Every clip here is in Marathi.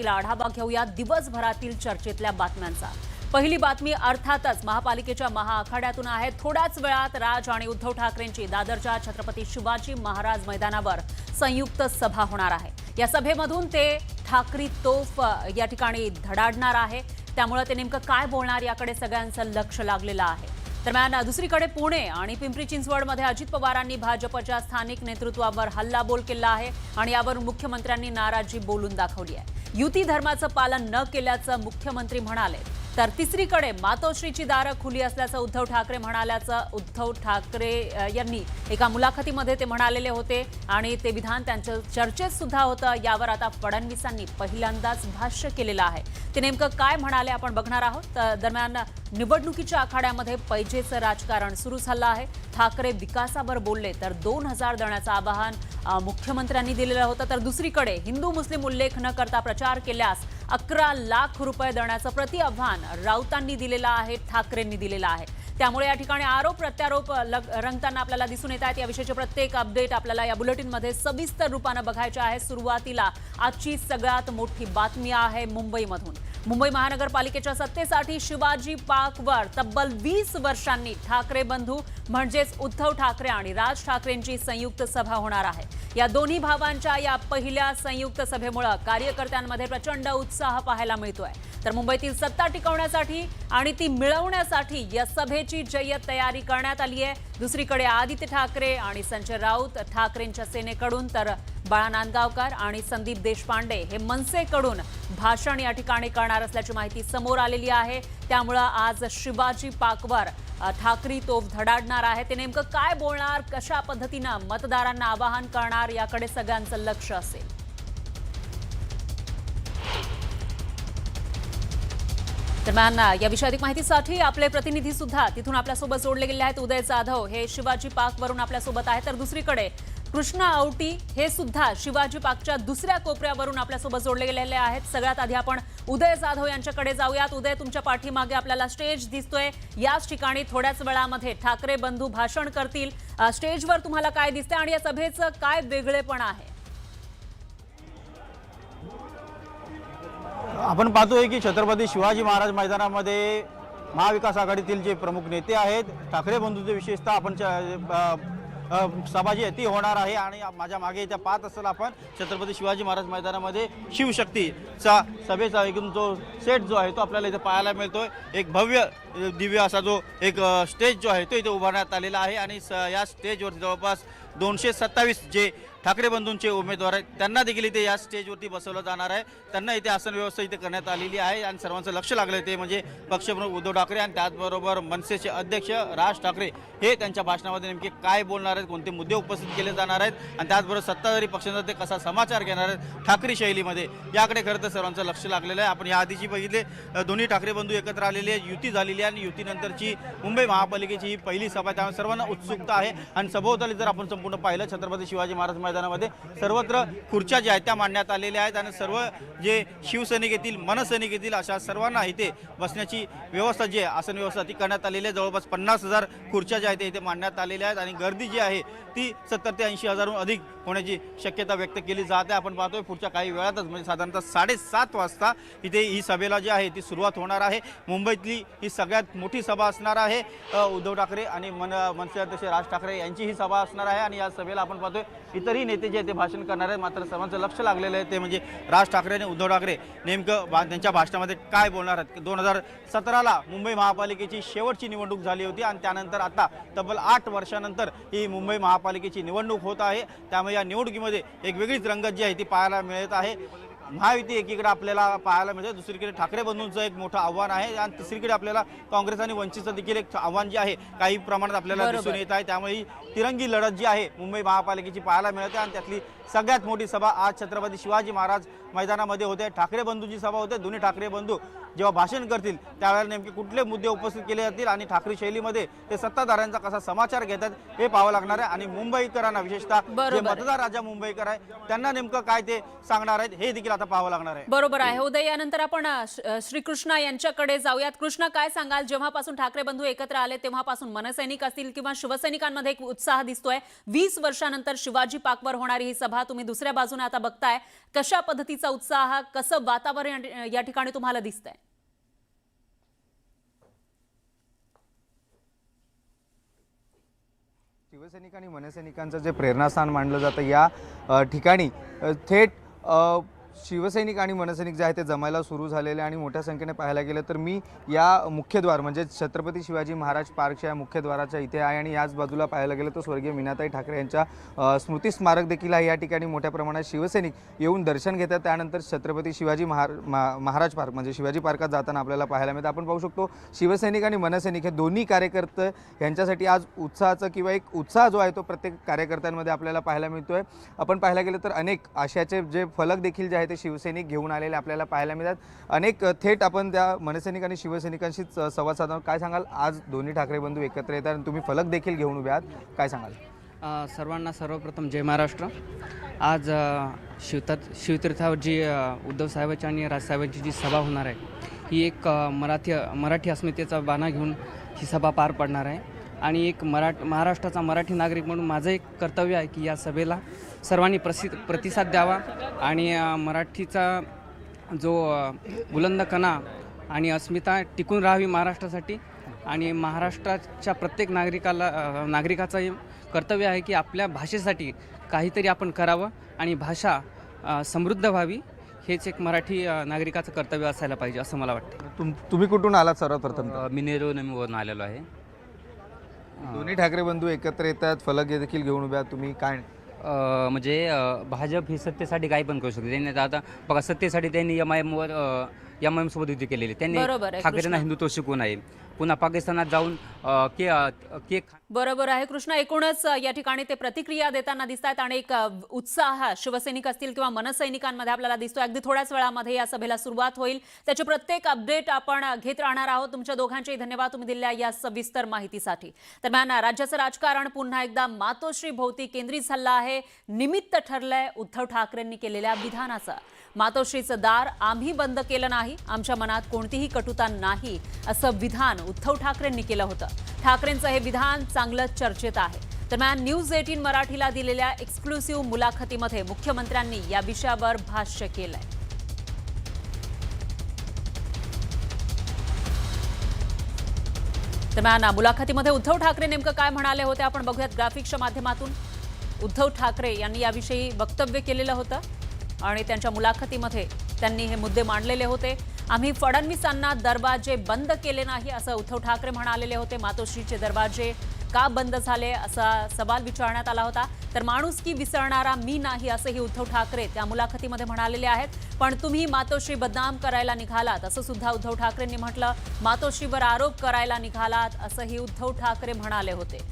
सुरुवातीला आढावा घेऊया दिवसभरातील चर्चेतल्या बातम्यांचा। पहिली बातमी अर्थातच महापालिकेच्या महाआखाड्यातून आहे। थोड्याच वेळात राज आणि उद्धव ठाकरेंची दादरच्या छत्रपती शिवाजी महाराज मैदानावर संयुक्त सभा होणार आहे। या सभेमधून ते ठाकरी तोफ या ठिकाणी धडाडणार आहे। त्यामुळे ते नेमकं काय बोलणार याकडे सगळ्यांचं लक्ष लागलेलं आहे। दरम्यान दुसरीकडे पुणे आणि पिंपरी चिंचवडमध्ये अजित पवारांनी भाजपच्या स्थानिक नेतृत्वावर हल्लाबोल केला आहे आणि यावर मुख्यमंत्र्यांनी नाराजी बोलून दाखवली आहे। युती धर्माचं पालन न केल्याचं मुख्यमंत्री म्हणाले, तर तिसरीकडे मातोश्रीची दारं खुली असल्याचं उद्धव ठाकरे म्हणाल्याचं उद्धव ठाकरे यांनी एका मुलाखतीमध्ये ते म्हणालेले होते आणि ते विधान त्यांच्या चर्चेत सुद्धा होतं। यावर आता फडणवीसांनी पहिल्यांदाच भाष्य केलेलं आहे। ते नेमकं काय म्हणाले आपण बघणार आहोत। दरम्यान निवडणुकीच्या आखाड्यामध्ये पैजेचं राजकारण सुरू झालं आहे। ठाकरे विकासावर बोलले तर 2000 देण्याचं आवाहन मुख्यमंत्र्यांनी दिलेलं होतं, तर दुसरीकडे हिंदू मुस्लिम उल्लेख न करता प्रचार केल्यास 11 लाख रुपये देण्याचं प्रतिआव्हान राऊतांनी दिलेलं आहे, ठाकरेंनी दिलेलं आहे। त्यामुळे या ठिकाणी आरोप प्रत्यारोप रंगताना आपल्याला दिसून येत आहेत। याविषयीचे प्रत्येक अपडेट आपल्याला या बुलेटिनमध्ये सविस्तर रूपाने बघायचे आहे। सुरुवातीला आजची सगळ्यात मोठी बातमी आहे मुंबईमधून। मुंबई महानगरपालिकेच्या सत्तेसाठी शिवाजी पार्कवर तब्बल 20 वर्षांनी ठाकरे बंधू म्हणजेच उद्धव ठाकरे आणि राज ठाकरेंची संयुक्त सभा होणार आहे। या दोन्ही भावांच्या या पहिल्या संयुक्त सभेमुळे कार्यकर्त्यांमध्ये प्रचंड उत्साह पाहायला मिळतोय। तर मुंबईतील सत्ता टिकवण्यासाठी आणि ती मिळवण्यासाठी या सभेची जय्यत तयारी करण्यात आली आहे। दुसरीकडे आदित्य ठाकरे आणि संजय राऊत ठाकरेंच्या सेनेकडून, तर बाळा नांदगावकर आणि संदीप देशपांडे हे मनसेकडून भाषण या ठिकाणी करणार असल्याची माहिती समोर आलेली आहे। त्यामुळे आज शिवाजी पार्कवर ठाकरी तोफ धडाडणार आहे। ते नेमकं काय बोलणार, कशा पद्धतीनं मतदारांना आवाहन करणार याकडे सगळ्यांचं लक्ष असेल। दरम्यान या विषयी अधिक माहितीसाठी आपले प्रतिनिधी सुद्धा तिथून आपल्यासोबत जोडले गेले आहेत। उदय जाधव हे शिवाजी पार्कवरून आपल्यासोबत आहेत, तर दुसरीकडे कृष्णा औटी हे सुद्धा शिवाजी पार्कच्या दुसऱ्या कोपऱ्यावरून आपल्यासोबत जोडले गेलेले आहेत। सगळ्यात आधी आपण उदय जाधव यांच्याकडे जाऊयात। उदय, तुमच्या पाठीमागे आपल्याला स्टेज दिसतोय। याच ठिकाणी थोड्याच वेळामध्ये ठाकरे बंधू भाषण करतील। स्टेजवर तुम्हाला काय दिसतंय आणि या सभेचं काय वेगळेपण आहे? आपण पाहतोय की छत्रपती शिवाजी महाराज मैदानामध्ये महाविकास आघाडीतील जे प्रमुख नेते आहेत, ठाकरे बंधूंचे विशेषतः आपण सभा जी आहे ती होणार आहे। आणि माझ्या मागे इथे पाहत असेल आपण छत्रपती शिवाजी महाराज मैदानामध्ये शिवशक्तीचा सभेचा एकूण जो सेट जो आहे तो आपल्याला इथे पाहायला मिळतोय। एक भव्य दिव्य असा जो एक स्टेज जो आहे तो इथे उभारण्यात आलेला आहे आणि या स्टेजवरती जवळपास 227 जे ठाकरे बंधूंचे उमेदवार आहेत त्यांना देखील इथे या स्टेजवरती बसवलं जाणार आहे। त्यांना इथे आसन व्यवस्था इथे करण्यात आलेली आहे आणि सर्वांचं लक्ष लागलं ते म्हणजे पक्षप्रमुख उद्धव ठाकरे आणि त्याचबरोबर मनसेचे अध्यक्ष राज ठाकरे हे त्यांच्या भाषणामध्ये नेमके काय बोलणार आहेत, कोणते मुद्दे उपस्थित केले जाणार आहेत आणि त्याचबरोबर सत्ताधारी पक्षांचा ते कसा समाचार घेणार आहेत ठाकरे शैलीमध्ये, याकडे खरं तर सर्वांचं लक्ष लागलेलं आहे। आपण या आधीची बघितले दोन्ही ठाकरे बंधू एकत्र आलेले आहे, युती झालेली आहे आणि युतीनंतरची मुंबई महापालिकेची ही पहिली सभा, त्यामुळे सर्वांना उत्सुकता आहे। आणि सभोवताली जर आपण संपूर्ण पाहिलं छत्रपती शिवाजी महाराज मैदानामध्ये सर्वत्र खुर्च्या ज्या आहेत त्या मांडण्यात आलेल्या आहेत आणि सर्व जे शिवसैनिक येतील, मनसैनिक येतील अशा सर्वांना इथे बसण्याची व्यवस्था जी आहे आसन व्यवस्था ती करण्यात आलेली आहे। जवळपास 50,000 खुर्च्या ज्या आहेत इथे मांडण्यात आलेल्या आहेत आणि गर्दी जी आहे ती 70 ते 80 हजारहून अधिक होण्याची शक्यता व्यक्त केली जाते। आपण पाहतोय पुढच्या काही वेळातच म्हणजे साधारणतः 7:30 वाजता इथे ही सभेला जी आहे ती सुरुवात होणार आहे। मुंबईतली ही सगळ्यात मोठी सभा असणार आहे। उद्धव ठाकरे आणि मनसे अध्यक्ष राज ठाकरे यांची ही सभा असणार आहे आणि या सभेला आपण पाहतोय इतरही नेते जे ते भाषण करणार आहेत। मात्र सर्वांचं लक्ष लागलेलं आहे ते म्हणजे राज ठाकरे आणि उद्धव ठाकरे नेमकं त्यांच्या भाषणामध्ये काय बोलणार आहेत। 2017ला मुंबई महापालिकेची शेवटची निवडणूक झाली होती आणि त्यानंतर आता तब्बल 8 वर्षानंतर ही मुंबई महापालिकेची निवडणूक होत आहे। त्यामुळे या निवडणुकीमध्ये एक वेगळीच रंगत जी आहे ती पाहायला मिळत आहे। महायुती एकीकडे आपल्याला पाहायला मिळते, दुसरीकडे ठाकरे बंधूंचं एक मोठं आव्हान आहे आणि तिसरीकडे आपल्याला काँग्रेस आणि वंचितचं देखील एक आव्हान जे आहे काही प्रमाणात आपल्याला दिसून येत आहे। त्यामुळे ही तिरंगी लढत जी आहे मुंबई महापालिकेची पाहायला मिळते आणि त्यातली सगळ्यात मोठी सभा आज छत्रपती शिवाजी महाराज मैदानामध्ये होते। ठाकरे बंधूंची सभा होते। दोन्ही ठाकरे बंधू जेव्हा भाषण करतील त्यावेळेला नेमके कुठले मुद्दे उपस्थित केले जातील आणि ठाकरे शैलीमध्ये ते सत्ताधाऱ्यांचा कसा समाचार घेतात हे पाहावं लागणार आहे। आणि मुंबईकरांना विशेषतः जे बरोबर. मतदार राजा मुंबईकर आहे त्यांना नेमकं काय ते सांगणार आहेत हे देखील आता पाहावं लागणार आहे। बरोबर आहे उदय। यानंतर आपण श्रीकृष्णा यांच्याकडे जाऊयात। कृष्णा, काय सांगाल, जेव्हापासून ठाकरे बंधू एकत्र आले तेव्हापासून मनसैनिक असतील किंवा शिवसैनिकांमध्ये एक उत्साह दिसतोय। 20 वर्षानंतर शिवाजी पार्कवर होणारी ही सभा तुम्ही दुसऱ्या बाजूने आता बघताय, कशा पद्धतीचा उत्साह, कसं वातावरण या ठिकाणी तुम्हाला दिसतंय? शिवसैनिक आणि मनसैनिकांचं जे प्रेरणास्थान मानलं जातं या ठिकाणी थेट शिवसैनिक आणि मनसैनिक जे आहे ते जमायला सुरू झालेले आणि मोठ्या संख्येने पाहायला गेलं तर मी या मुख्यद्वार म्हणजे छत्रपती शिवाजी महाराज पार्कच्या या मुख्यद्वाराच्या इथे आहे आणि याच बाजूला पाहायला गेलं तर स्वर्गीय मीनाताई ठाकरे यांच्या स्मृती स्मारक देखील आहे। या ठिकाणी मोठ्या प्रमाणात शिवसैनिक येऊन दर्शन घेतात। त्यानंतर छत्रपती शिवाजी महाराज पार्क म्हणजे शिवाजी पार्कात जाताना आपल्याला पाहायला मिळतं। आपण पाहू शकतो शिवसैनिक आणि मनसैनिक हे दोन्ही कार्यकर्ते यांच्यासाठी आज उत्साहाचा किंवा एक उत्साह जो आहे तो प्रत्येक कार्यकर्त्यांमध्ये आपल्याला पाहायला मिळतोय। आपण पाहायला गेलं तर अनेक आशाचे जे फलक देखील जे आहे ते शिवसैनिक घेऊन आलेले आपल्याला पाहायला मिळतात। अनेक थेट आपण त्या मनसैनिक आणि शिवसैनिकांशीच संवाद साधणार। काय सांगाल, आज दोन्ही ठाकरे बंधू एकत्र येतात आणि तुम्ही फलक देखील घेऊन उभे आहात, काय सांगाल? सर्वांना सर्वप्रथम जय महाराष्ट्र। आज शिवतीर्थावर जी उद्धव साहेबांची आणि राजसाहेबांची जी सभा होणार आहे ही एक मराठी अस्मितेचा बाणा घेऊन ही सभा पार पडणार आहे आणि एक महाराष्ट्राचा मराठी नागरिक म्हणून माझं एक कर्तव्य आहे की या सभेला सर्वांनी प्रतिसाद द्यावा आणि मराठीचा जो बुलंद कणा आणि अस्मिता टिकून राहावी महाराष्ट्रासाठी। आणि महाराष्ट्राच्या प्रत्येक नागरिकाचं हे कर्तव्य आहे की आपल्या भाषेसाठी काहीतरी आपण करावं आणि भाषा समृद्ध व्हावी, हेच एक मराठी नागरिकाचं कर्तव्य असायला पाहिजे असं मला वाटतं। तुम्ही कुठून आलात सर्वप्रथम? मी नेरूळवरून आलेलो आहे। दोन्ही ठाकरे बंधू एकत्र येतात, फलक देखील घेऊन उभे आहात, तुम्ही काय? म्हणजे भाजप ही सत्तेसाठी काही पण करू शकते। त्यांनी आता बघा सत्तेसाठी त्यांनी MIM सोबत युती केलेली, त्यांनी बरोबर आहे, ठाकरेंना हिंदुत्व शिकवून आहे, पुन्हा पाकिस्तानात जाऊन केक बरोबर आहे कृष्णा। एकूणच या ठिकाणी ते प्रतिक्रिया देताना दिसत आहेत आणि एक उत्साह शिवसैनिक असतील किंवा मनसैनिकांमध्ये आपल्याला दिसतोय। अगदी थोड्याच वेळामध्ये या सभेला सुरुवात होईल, त्याचे प्रत्येक अपडेट आपण घेत राहणार आहोत। तुमच्या दोघांचेही धन्यवाद तुम्ही दिलेल्या या सविस्तर माहितीसाठी। दरम्यान राज्याचं राजकारण पुन्हा एकदा मातोश्री भोवती केंद्रित झालं आहे। निमित्त ठरलंय उद्धव ठाकरेंनी केलेल्या विधानाचं। मातोश्रीचं दार आम्ही बंद केलं नाही, आमच्या मनात कोणतीही कटुता नाही असं विधान उद्धव ठाकरेंनी केलं होतं। ठाकरेंचं हे विधान चांगलं चर्चेत आहे। दरम्यान न्यूज 18 मराठीला दिलेल्या एक्सक्लुसिव्ह मुलाखतीमध्ये मुख्यमंत्र्यांनी या विषयावर भाष्य केलंय। दरम्यान मुलाखतीमध्ये उद्धव ठाकरे नेमकं काय म्हणाले होते आपण बघूयात ग्राफिक्सच्या माध्यमातून। उद्धव ठाकरे यांनी याविषयी वक्तव्य केलेलं होतं आणि त्यांच्या मुलाखतीमध्ये त्यांनी हे मुद्दे मांडलेले होते। आम्ही फडणवीसांना दरवाजे बंद केले नाही असं उद्धव ठाकरे म्हणालेले होते। मातोश्रीचे दरवाजे का बंद झाले असा सवाल विचारण्यात आला होता। तर माणुसकी विसरणारा मी नाही असंही उद्धव ठाकरे त्या मुलाखतीमध्ये म्हणालेले आहेत। पण तुम्ही मातोश्री बदनाम करायला निघालात असं सुद्धा उद्धव ठाकरेंनी म्हटलं। मातोश्रीवर आरोप करायला निघालात असंही उद्धव ठाकरे म्हणाले होते।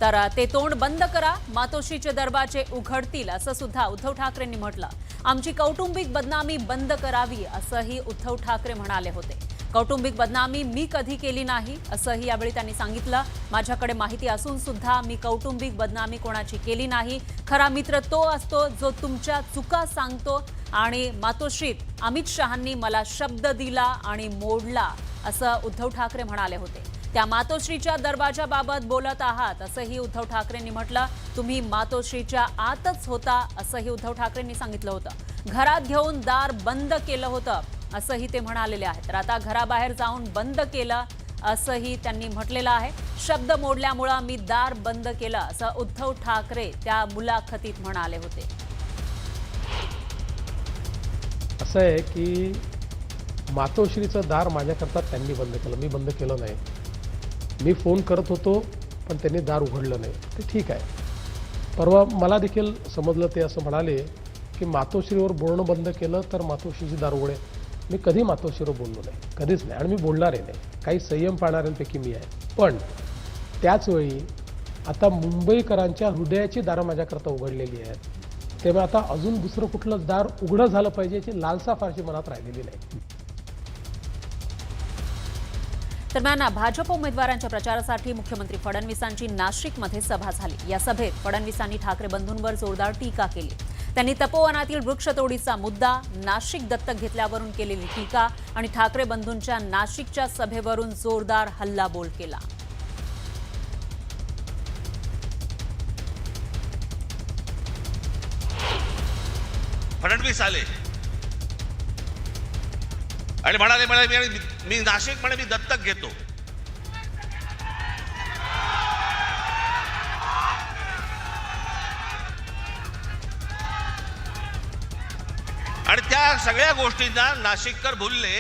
तर ते तोंड बंद करा, मातोश्रीचे दरवाजे उघडतील असं सुद्धा उद्धव ठाकरेंनी म्हटलं। आमची कौटुंबिक बदनामी बंद करावी असंही उद्धव ठाकरे म्हणाले होते। कौटुंबिक बदनामी मी कधी केली नाही असंही यावेळी त्यांनी सांगितलं। माझ्याकडे माहिती असून सुद्धा मी कौटुंबिक बदनामी कोणाची केली नाही। खरा मित्र तो असतो जो तुमच्या चुका सांगतो आणि मातोश्रीत अमित शहांनी मला शब्द दिला आणि मोडला असं उद्धव ठाकरे म्हणाले होते। त्या मातोश्रीच्या दरवाजाबाबत बोलत आहात असंही उद्धव ठाकरेंनी म्हटलं। तुम्ही मातोश्रीच्या आतच होता असंही उद्धव ठाकरेंनी सांगितलं होतं। घरात घेऊन दार बंद केलं होतं असंही ते म्हणालेले आहेत। तर आता घराबाहेर जाऊन बंद केलं असंही त्यांनी म्हटलेलं आहे। शब्द मोडल्यामुळे मी दार बंद केलं असं उद्धव ठाकरे त्या मुलाखतीत म्हणाले होते। असं आहे की मातोश्रीचं दार माझ्याकरता त्यांनी बंद केलं, मी बंद केलं नाही। मी फोन करत होतो पण त्यांनी दार उघडलं नाही, ते ठीक आहे। परवा मला देखील समजलं, ते असं म्हणाले की मातोश्रीवर बोलणं बंद केलं तर मातोश्रीची दार उघडेल। मी कधी मातोश्रीवर बोललो नाही, कधीच नाही, आणि मी बोलणारही नाही। काही संयम पाळणाऱ्यांपैकी मी आहे। पण त्याचवेळी आता मुंबईकरांच्या हृदयाची दारं माझ्याकरता उघडलेली आहेत, तेव्हा आता अजून दुसरं कुठलं दार उघडं झालं पाहिजे याची लालसा फारशी मनात राहिलेली नाही। दरम्यान भाजप उमेदवारांच्या प्रचारासाठी मुख्यमंत्री फडणवीसांची नाशिकमध्ये सभा झाली। या सभेत फडणवीसांनी ठाकरे बंधूंवर जोरदार टीका केली। त्यांनी तपोवनातील वृक्षतोडीचा मुद्दा, नाशिक दत्तक घेतल्यावरून केलेली टीका आणि ठाकरे बंधूंच्या नाशिकच्या सभेवरून जोरदार हल्लाबोल केला। फडणवीस आले आणि म्हणाले मी नाशिक म्हणे मी दत्तक घेतो। आणि त्या सगळ्या गोष्टींना नाशिककर भुलले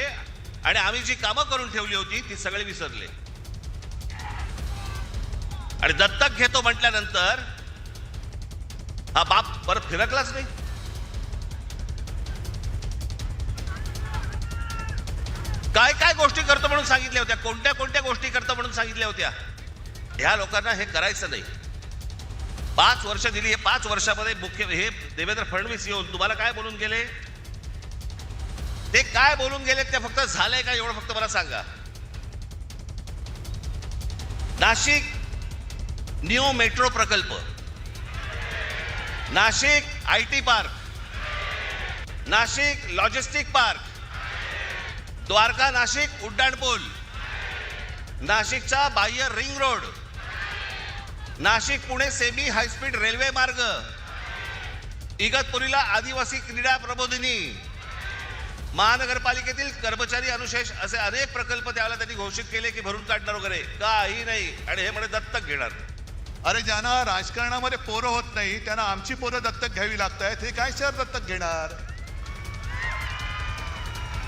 आणि आम्ही जी कामं करून ठेवली होती ती सगळे विसरले। आणि दत्तक घेतो म्हटल्यानंतर हा बाप परत फिरकलाच नाही। काय काय गोष्टी करतो म्हणून सांगितल्या होत्या, कोणत्या कोणत्या गोष्टी करतो म्हणून सांगितल्या होत्या। ह्या लोकांना हे करायचं नाही। 5 वर्ष दिली, हे 5 वर्षामध्ये हे देवेंद्र फडणवीस येऊन तुम्हाला काय बोलून गेले, ते काय बोलून गेले ते फक्त झालंय का एवढं फक्त मला सांगा। नाशिक न्यू मेट्रो प्रकल्प, Nashik IT park, Nashik logistic park, Dwarka Nashik उड्डाणपूल, नाशिकचा बाह्य ring road, Nashik Pune semi high speed railway मार्ग, इगतपुरीला आदिवासी क्रीडा प्रबोधिनी, महानगरपालिकेतील कर्मचारी अनुशेष, असे अनेक प्रकल्प त्यावेळेला त्यांनी घोषित केले की भरून काढणार वगैरे, काही नाही। आणि हे म्हणे दत्तक घेणार। अरे ज्यांना राजकारणामध्ये पोरं होत नाही त्यांना आमची पोरं दत्तक घ्यावी लागतात, हे काय शहर दत्तक घेणार।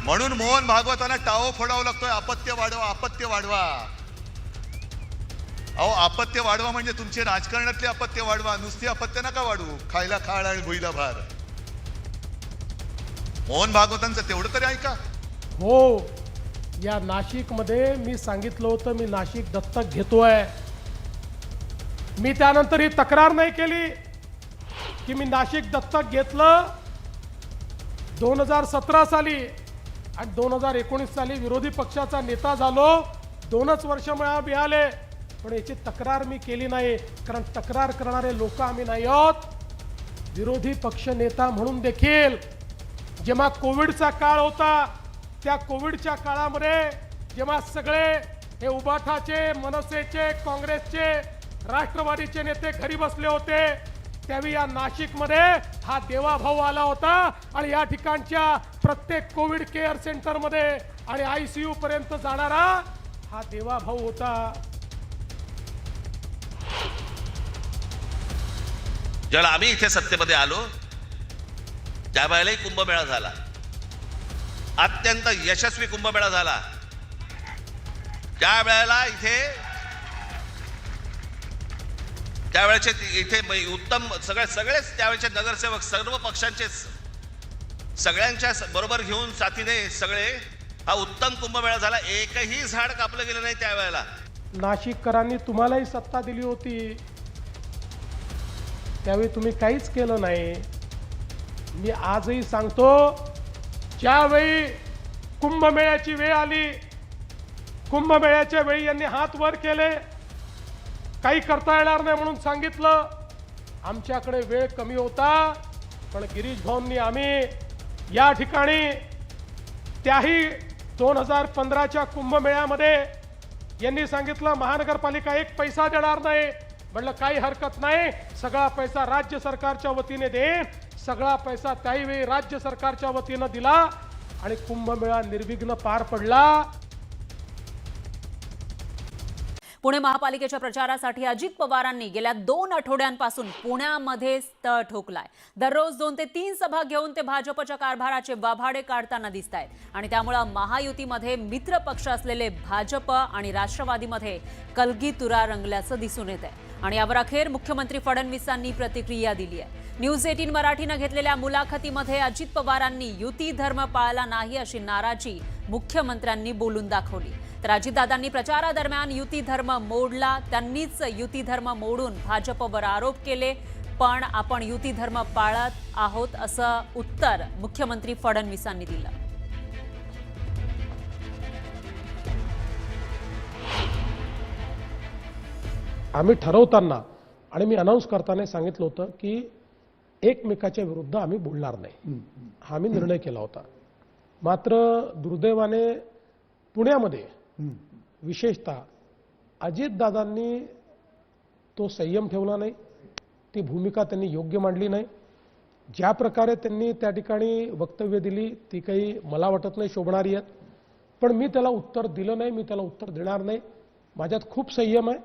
म्हणून मोहन भागवतांना टाओ फोडावा लागतोय, अपत्य वाढवा, अपत्य वाढवा। अहो अपत्य वाढवा म्हणजे तुमचे राजकारणातले अपत्य वाढवा, नुसती अपत्य नका वाढवू, खायला खाळ आणि भुईला भार। मोहन भागवतांचं तेवढं तरी ऐका। हो, या नाशिकमध्ये मी सांगितलं होतं मी नाशिक दत्तक घेतोय। मी त्यानंतर ही तक्रार नाही केली की मी नाशिक दत्तक घेतलं। 2017 साली आणि 2019 साली विरोधी पक्षाचा नेता झालो, 2च वर्ष मला मिळाले, पण याची तक्रार मी केली नाही, कारण तक्रार करणारे लोक आम्ही नाही आहोत। विरोधी पक्ष नेता म्हणून देखील जेव्हा कोविडचा काळ होता, त्या कोविडच्या काळामध्ये जेव्हा सगळे हे उबाठाचे, मनसेचे, काँग्रेसचे, राष्ट्रवादीचे नेते घरी बसले होते, त्यावेळी या नाशिकमध्ये हा देवाभाऊ आला होता आणि या ठिकाणच्या प्रत्येक कोविड केअर सेंटरमध्ये आणि ICU पर्यंत जाणारा हा देवाभाऊ होता। ज्याला आम्ही इथे सत्तेमध्ये आलो त्यावेळेलाही कुंभमेळा झाला, अत्यंत यशस्वी कुंभमेळा झाला। त्यावेळेला त्यावेळेचे इथे उत्तम सगळेच त्यावेळेचे नगरसेवक सर्व पक्षांचे सगळ्यांच्या बरोबर घेऊन साथीने सगळे हा उत्तम कुंभमेळा झाला। एकही झाड कापलं गेलं नाही त्यावेळेला। नाशिककरांनी तुम्हालाही सत्ता दिली होती, त्यावेळी तुम्ही काहीच केलं नाही। मी आजही सांगतो, ज्यावेळी कुंभमेळ्याची वेळ आली, कुंभमेळ्याच्या वेळी यांनी हात वर केले, काही करता येणार नाही म्हणून सांगितलं। आमच्याकडे वेळ कमी होता, पण गिरीश भाऊंनी आम्ही या ठिकाणी त्याही 2015च्या कुंभमेळ्यामध्ये यांनी सांगितलं महानगरपालिका 1 पैसा देणार नाही। म्हणलं काही हरकत नाही, सगळा पैसा राज्य सरकारच्या वतीने देईन। सगळा पैसा त्यावेळी राज्य सरकारच्या वतीने दिला आणि कुंभमेळा निर्विघ्न पार पडला। पुणे महापालिकेच्या प्रचारासाठी अजित पवारांनी गेल्या 2 आठवड्यांपासून पुण्यामध्ये तळ ठोकलाय। दररोज 2 ते 3 सभा घेऊन ते भाजपच्या कारभाराचे वाभाडे काढताना दिसतायत आणि त्यामुळे महायुतीमध्ये मित्र पक्ष असलेले भाजप आणि राष्ट्रवादीमध्ये कलगीतुरा रंगल्याचं दिसून येत आहे। आणि यावर अखेर मुख्यमंत्री फडणवीसांनी प्रतिक्रिया दिली आहे। न्यूज 18 मराठीनं घेतलेल्या मुलाखतीमध्ये अजित पवारांनी युती धर्म पाळला नाही अशी नाराजी मुख्यमंत्र्यांनी बोलून दाखवली। तर अजितदादांनी प्रचारादरम्यान युती धर्म मोडला, त्यांनीच युती धर्म मोडून भाजपवर आरोप केले, पण आपण युती धर्म पाळत आहोत असं उत्तर मुख्यमंत्री फडणवीसांनी दिलं। आम्ही ठरवताना आणि मी अनाऊन्स करताना सांगितलं होतं की एकमेकाच्या विरुद्ध आम्ही बोलणार नाही, हा मी निर्णय केला होता. मात्र दुर्दैवाने पुण्यामध्ये विशेषतः अजितदादांनी तो संयम ठेवला नाही, ती भूमिका त्यांनी योग्य मांडली नाही. ज्या प्रकारे त्यांनी त्या ठिकाणी वक्तव्य दिली ती काही मला वाटत नाही शोभणारी आहेत. पण मी त्याला उत्तर दिलं नाही, मी त्याला उत्तर देणार नाही. माझ्यात खूप संयम आहे,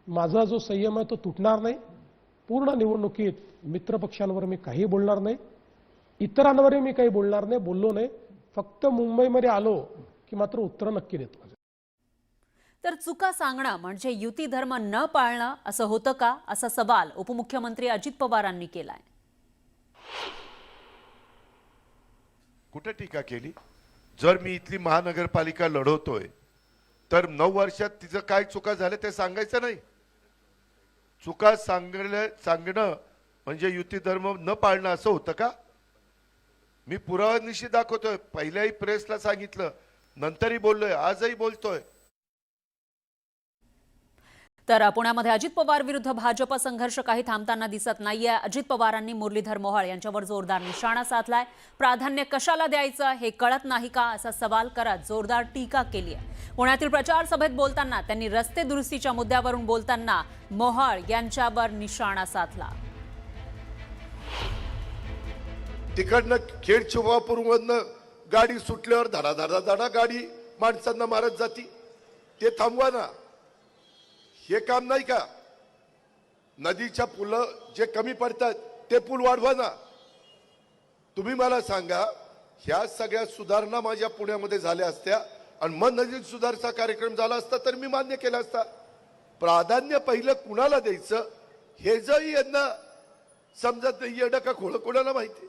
माझा जो संयम आहे तो तुटणार नाही. पूर्ण निवडणुकीत मित्रपक्षांवर मी काही बोलणार नाही, इतरांवरही मी काही बोलणार नाही, बोललो नाही. फक्त मुंबईमध्ये आलो की मात्र उत्तर नक्की देतो. तर चुका सांगणं म्हणजे युती धर्म न पाळणं असं होतं का, असा सवाल उपमुख्यमंत्री अजित पवारांनी केलाय. कुठे टीका केली? जर मी इथली महानगरपालिका लढवतोय तर 9 वर्षात तिचं काय चुका झाल्या ते सांगायचं नाही. चुका सांगणं म्हणजे युती धर्म न पाळणं असं होतं का? मी पुराव्यानिशी दाखवतोय. पहिल्याही प्रेसला सांगितलं, नंतरही बोललोय, आजही बोलतोय. तर पुण्यामध्ये अजित पवार विरुद्ध भाजप संघर्ष काही थांबताना दिसत नाहीये. अजित पवारांनी मुरलीधर मोहोळ यांच्यावर जोरदार निशाणा साधलाय. प्राधान्य कशाला द्यायचं हे कळत नाही का, असा सवाल करत जोरदार टीका केली आहे. पुण्यातील प्रचार सभेत बोलताना त्यांनी रस्ते दुरुस्तीच्या मुद्द्यावरून बोलताना मोहोळ यांच्यावर निशाणा साधला. तिकडनं खेड शिवापूरमधनं गाडी सुटल्यावर धडा धडा धडा गाडी माणसांना मारत जाती, ते थांबवा ना. हे काम नाही का? नदीच्या पुलं जे कमी पडतात ते पूल वाढवा ना. तुम्ही मला सांगा, ह्या सगळ्या सुधारणा माझ्या पुण्यामध्ये झाल्या असत्या आणि मग नदी सुधारचा कार्यक्रम झाला असता तर मी मान्य केला असता. प्राधान्य पहिलं कुणाला द्यायचं हे जरी यांना समजत नाही, येडं का खोळं कोणाला माहिती.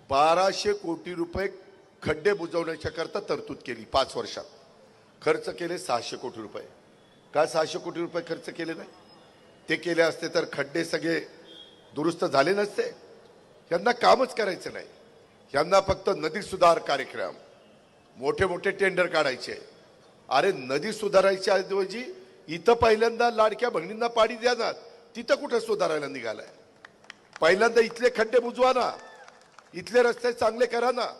1200 कोटी रुपये खड्डे बुजवण्याच्या करता तरतूद केली 5 वर्षात. खर्च केले 600 कोटी रुपये. का 600 कोटी रुपये खर्च केले नाही? ते केले असते तर खड्डे सगळे दुरुस्त झाले नसते. यांना कामच करायचं नाही. यांना फक्त नदी सुधार कार्यक्रम, मोठे मोठे टेंडर काढायचे. अरे नदी सुधारायच्या ऐवजी इथं पहिल्यांदा लाडक्या बहिणींना पाणी द्या ना, तिथं कुठं सुधारायला निघालाय? पहिल्यांदा इथले खड्डे बुजवा ना, इथले रस्ते चांगले करा ना.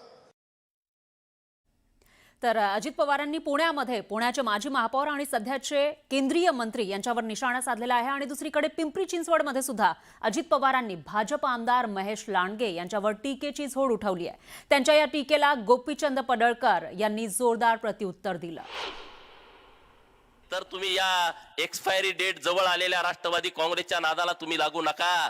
तर अजित पवारांनी पुण्यामध्ये पुण्याचे माजी महापौर आणि सध्याचे केंद्रीय मंत्री यांच्यावर निशाणा साधलेला आहे. आणि दुसरीकडे पिंपरी चिंचवडमध्ये सुद्धा अजित पवारांनी भाजप आमदार महेश लांडगे यांच्यावर टीकेची झोड उठवली आहे. त्यांच्या या टीकेला गोपीचंद पडळकर यांनी जोरदार प्रत्युत्तर दिलं. तर तुम्ही या एक्सपायरी डेट जवळ आलेल्या राष्ट्रवादी काँग्रेसच्या नादाला तुम्ही लागू नका.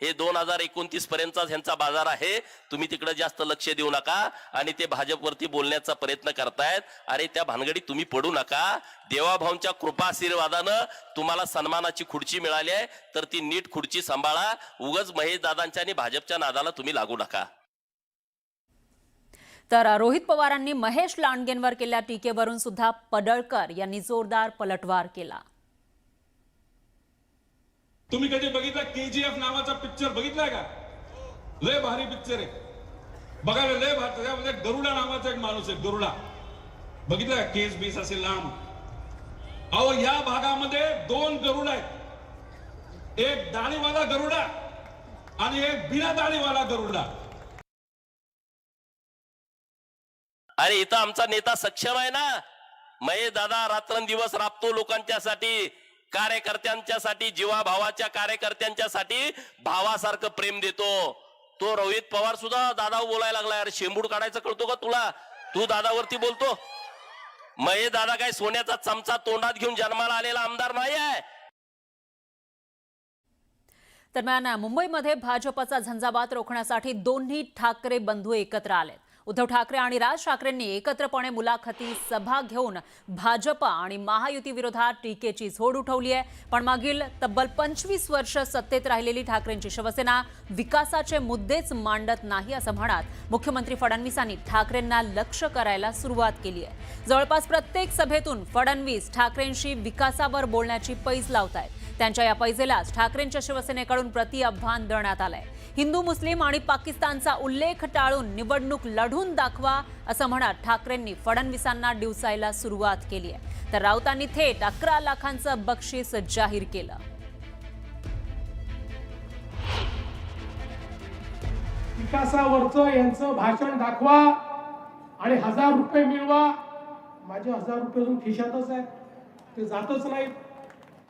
हे 2029 पर्यंतचा ह्यांचा बाजार आहे. तुम्ही तिकडे जास्त लक्ष देऊ नका आणि ते भाजपवरती बोलण्याचा प्रयत्न करतायत. अरे त्या भानगडीत तुम्ही पडू नका. देवाभाऊंच्या कृपा आशीर्वादानं तुम्हाला सन्मानाची खुर्ची मिळाली आहे, तर ती नीट खुर्ची सांभाळा. उगाच महेश दादांच्या आणि भाजपच्या नादाला तुम्ही लागू नका. तर रोहित पवारांनी महेश लांडगेंवर केलेल्या टीकेवरून सुद्धा पडळकर यांनी जोरदार पलटवार केला. तुम्ही कधी बघितला KGF नावाचा पिक्चर बघितलाय का? लय भारी पिक्चर आहे, बघायला लय भारी. त्यामध्ये गरुडा नावाचा एक माणूस आहे, गरुडा बघितलाय? केस बीस असे लांब. अहो या भागामध्ये 2 गरुड आहेत, एक दाढीवाला गरुडा आणि एक बिना दाढीवाला गरुडा. अरे इथं आमचा नेता सक्षम आहे ना. महेश दादा रात्रंदिवस राबतो लोकांच्यासाठी, कार्यकर्त्यांच्यासाठी, जीवाभावाच्या कार्यकर्त्यांच्यासाठी भावासारखं प्रेम देतो. तो रोहित पवार सुद्धा दादा बोलायला लागला. यार शेंबूड काढायचं कळतो का तुला? तू दादावरती बोलतो. महेश दादा काय सोन्याचा चमचा तोंडात घेऊन जन्माला आलेला आमदार नाही आहे. दरम्यान मुंबईमध्ये भाजपचा झंझावात रोखण्यासाठी दोन्ही ठाकरे बंधू एकत्र आलेत. उद्धव ठाकरे आणि राज ठाकरेंनी एकत्रपणे मुलाखती सभा घेऊन भाजप आणि महायुती विरोधात टीकेची झोड उठवली आहे. पण मागील तब्बल 25 वर्ष सत्तेत राहिलेली ठाकरेंची शिवसेना विकासाचे मुद्देच मांडत नाही असं म्हणत मुख्यमंत्री फडणवीसांनी ठाकरेंना लक्ष करायला सुरुवात केली आहे. जवळपास प्रत्येक सभेतून फडणवीस ठाकरेंशी विकासावर बोलण्याची पैज लावतायत. त्यांच्या या पैजेलाच ठाकरेंच्या शिवसेनेकडून प्रति आव्हान देण्यात आलंय. हिंदू मुस्लिम आणि पाकिस्तानचा उल्लेख टाळून निवडणूक लढू लढून दाखवा असं म्हणत ठाकरेंनी फडणवीसांना डिवचायला सुरुवात केली आहे. तर राऊतांनी थेट 11 लाखांचं बक्षीस जाहीर केलं. विकासावरचं यांचं भाषण दाखवा आणि 1000 रुपये मिळवा. माझे 1000 रुपये अजून खिशातच आहे, ते जातच नाहीत.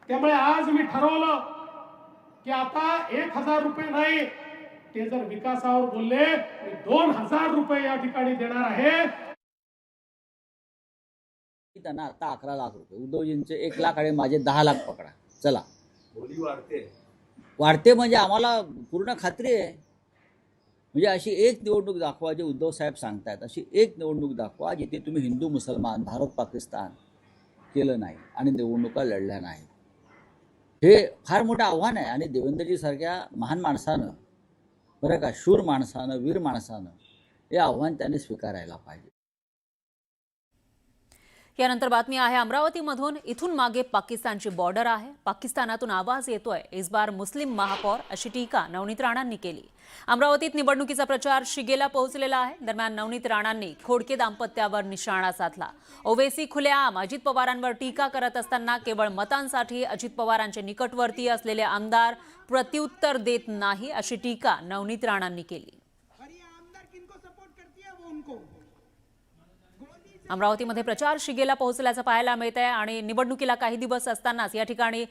त्यामुळे आज मी ठरवलं की आता 1000 रुपये नाही, ते जर विकासावर बोलले मी 2000 रुपये या ठिकाणी देणार आहे. त्यांना आता 11 लाख रुपये, उद्धवजींचे 1 लाख आणि माझे 10 लाख पकडा. चला, बोली वाढते म्हणजे आम्हाला पूर्ण खात्री आहे. म्हणजे अशी एक निवडणूक दाखवा, जे उद्धव साहेब सांगतायत अशी एक निवडणूक दाखवा जिथे तुम्ही हिंदू मुसलमान भारत पाकिस्तान केलं नाही आणि निवडणुका लढल्या नाही. हे फार मोठं आव्हान आहे आणि देवेंद्रजी सारख्या महान माणसानं, बरं का, शूर माणसानं, वीर माणसानं हे आव्हान त्यांनी स्वीकारायला पाहिजे. यानंतर बातमी आहे अमरावतीमधून. इथून मागे पाकिस्तानची बॉर्डर आहे. पाकिस्तानातून आवाज येतोय, इस बार मुस्लिम महापौर, अशी टीका नवनीत राणांनी केली. अमरावतीत निवडणुकीचा प्रचार शिगेला पोहोचलेला आहे. दरम्यान नवनीत राणांनी खोडके दाम्पत्यावर निशाणा साधला. ओवेसी खुलेआम अजित पवारांवर टीका करत असताना केवळ मतांसाठी अजित पवारांचे निकटवर्तीय असलेले आमदार प्रत्युत्तर देत नाही, अशी टीका नवनीत राणांनी केली. अमरावतीमध्ये प्रचार शिगेला पोहोचल्याचं पाहायला मिळत आहे आणि निवडणुकीला काही दिवस असतानाच या ठिकाणी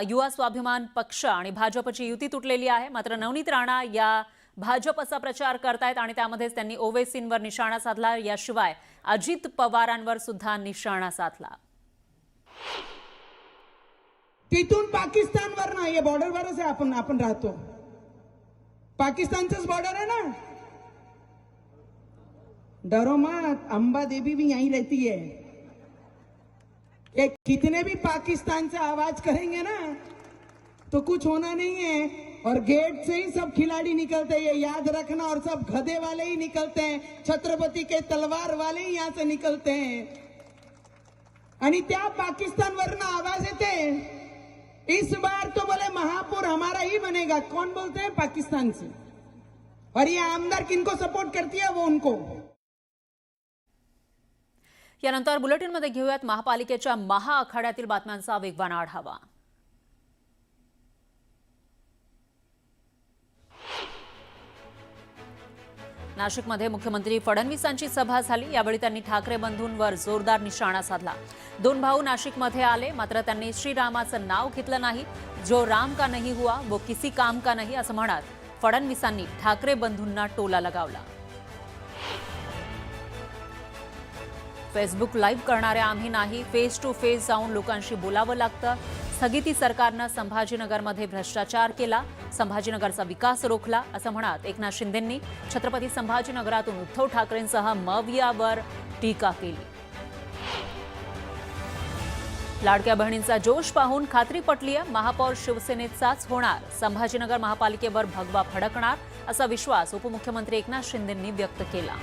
युवा स्वाभिमान पक्ष आणि भाजपची युती तुटलेली आहे. मात्र नवनीत राणा या भाजपचा प्रचार करतायत आणि त्यामध्येच त्यांनी ओवेसींवर निशाणा साधला. याशिवाय अजित पवारांवर सुद्धा निशाणा साधला. तिथून पाकिस्तानवर ना, हे बॉर्डरवरच आहे, आपण राहतो. पाकिस्तानचंच बॉर्डर है ना. डरो मत, अम्बा देवी भी यहीं रहती है. ये कितने भी पाकिस्तान से आवाज करेंगे ना तो कुछ होना नहीं है. और गेट से ही सब खिलाड़ी निकलते हैं, ये याद रखना. और सब गधे वाले ही निकलते हैं, छत्रपति के तलवार वाले ही यहाँ से निकलते हैं. आणि त्या पाकिस्तान वरना आवाज येते, इस बार तो बोले महापौर हमारा ही बनेगा. कौन बोलते हैं? पाकिस्तान से. और ये आमदार किनको सपोर्ट करती है वो उनको. यानंतर बुलेटिनमध्ये घेऊयात महापालिकेच्या महाआखाड्यातील बातम्यांचा वेगवान आढावा. नाशिकमध्ये मुख्यमंत्री फडणवीसांची सभा झाली. यावेळी त्यांनी ठाकरे बंधूंवर जोरदार निशाणा साधला. 2 भाऊ नाशिकमध्ये आले, मात्र त्यांनी श्रीरामाचं नाव घेतलं नाही. जो राम का नहीं हुआ वो किसी काम का नहीं, असं म्हणत फडणवीसांनी ठाकरे बंधूंना टोला लगावला. फेसबुक लाईव्ह करणाऱ्या आम्ही नाही, फेस टू फेस जाऊन लोकांशी बोलावं लागतं. स्थगिती सरकारनं संभाजीनगरमध्ये भ्रष्टाचार केला, संभाजीनगरचा विकास रोखला, असं म्हणत एकनाथ शिंदेंनी छत्रपती संभाजीनगरातून उद्धव ठाकरेंसह मवियावर टीका केली. लाडक्या बहिणींचा जोश पाहून खात्री पटली आहे, महापौर शिवसेनेचाच होणार, संभाजीनगर महापालिकेवर भगवा फडकणार, असा विश्वास उपमुख्यमंत्री एकनाथ शिंदेंनी व्यक्त केला.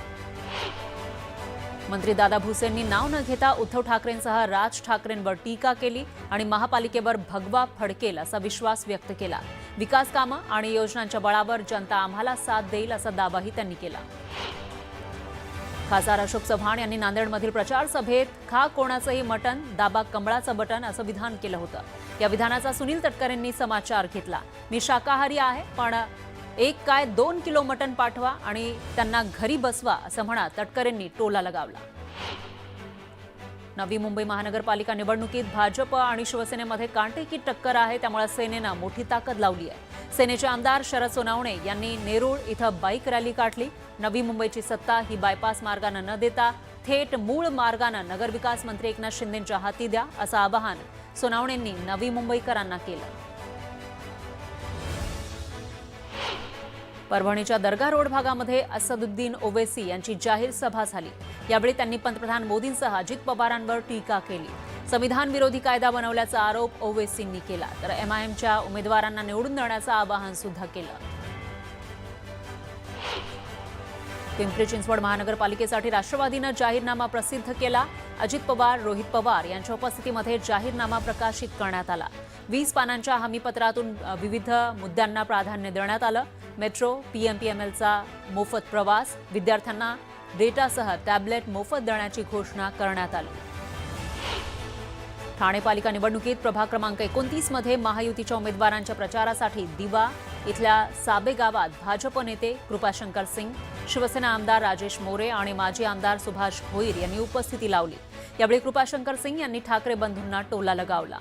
मंत्री दादा भुसेंनी नाव न घेता उद्धव ठाकरेंसह राज ठाकरेंवर टीका केली आणि महापालिकेवर भगवा फडकेल असा विश्वास व्यक्त केला. विकास कामं आणि योजनांच्या बळावर जनता आम्हाला साथ देईल असा दावाही त्यांनी केला. खासदार अशोक चव्हाण यांनी नांदेडमधील प्रचार सभेत खा कोणाचंही मटण, दाबा कमळाचं बटन असं विधान केलं होतं. या विधानाचा सुनील तटकरेंनी समाचार घेतला. मी शाकाहारी आहे, पण 1 काय 2 किलो मटण पाठवा आणि त्यांना घरी बसवा, असं म्हणत तटकरेंनी टोला लगावला. नवी मुंबई महानगरपालिका निवडणुकीत भाजप आणि शिवसेनेमध्ये कांटेकी टक्कर आहे, त्यामुळे सेनेनं मोठी ताकद लावली आहे. सेनेचे आमदार शरद सोनावणे यांनी नेरूळ इथं बाईक रॅली काढली. नवी मुंबईची सत्ता ही बायपास मार्गानं न देता थेट मूळ मार्गानं नगरविकास मंत्री एकनाथ शिंदेंच्या हाती द्या, असं आवाहन सोनावणेंनी नवी मुंबईकरांना केलं. परभणीच्या दर्गा रोड भागामध्ये असदुद्दीन ओवेसी यांची जाहीर सभा झाली. यावेळी त्यांनी पंतप्रधान मोदींसह अजित पवारांवर टीका केली. संविधान विरोधी कायदा बनवल्याचा आरोप ओवेसींनी केला, तर एमआयएमच्या उमेदवारांना निवडून देण्याचं आवाहन सुद्धा केलं. पिंपरी चिंचवड महानगरपालिकेसाठी राष्ट्रवादीनं जाहीरनामा प्रसिद्ध केला. अजित पवार, रोहित पवार यांच्या उपस्थितीमध्ये जाहीरनामा प्रकाशित करण्यात आला. 20 पानांच्या हमीपत्रातून विविध मुद्द्यांना प्राधान्य देण्यात आलं. मेट्रो, PMPMLचा मोफत प्रवास, विद्यार्थ्यांना डेटासह टॅबलेट मोफत देण्याची घोषणा करण्यात आली. ठाणे पालिका निवडणुकीत प्रभाग क्रमांक 29 मध्ये महायुतीच्या उमेदवारांच्या प्रचारासाठी दिवा इथल्या साबे गावात भाजप नेते कृपाशंकर सिंग, शिवसेना आमदार राजेश मोरे आणि माजी आमदार सुभाष भोईर यांनी उपस्थिती लावली. यावेळी कृपाशंकर सिंग यांनी ठाकरे बंधूंना टोला लगावला.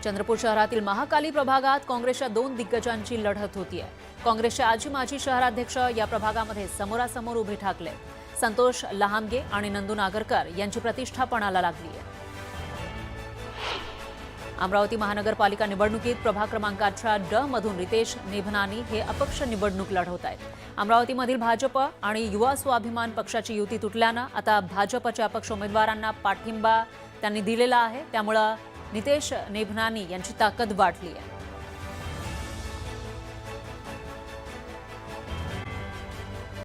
चंद्रपूर शहरातील महाकाली प्रभागात काँग्रेसच्या 2 दिग्गजांची लढत होतीये. काँग्रेसचे आजी माजी शहराध्यक्ष या प्रभागामध्ये समोरासमोर उभे ठाकले. संतोष लहामगे आणि नंदू नागरकर यांची प्रतिष्ठा पणाला लागली आहे. अमरावती महानगरपालिका निवडणुकीत प्रभाग क्रमांक 18D मधून रितेश नेभनानी हे अपक्ष निवडणूक लढवत आहेत. अमरावतीमधील भाजप आणि युवा स्वाभिमान पक्षाची युती तुटल्यानं आता भाजपच्या अपक्ष उमेदवारांना पाठिंबा त्यांनी दिलेला आहे. त्यामुळे नितेश नेभनानी यांची ताकद वाढली आहे.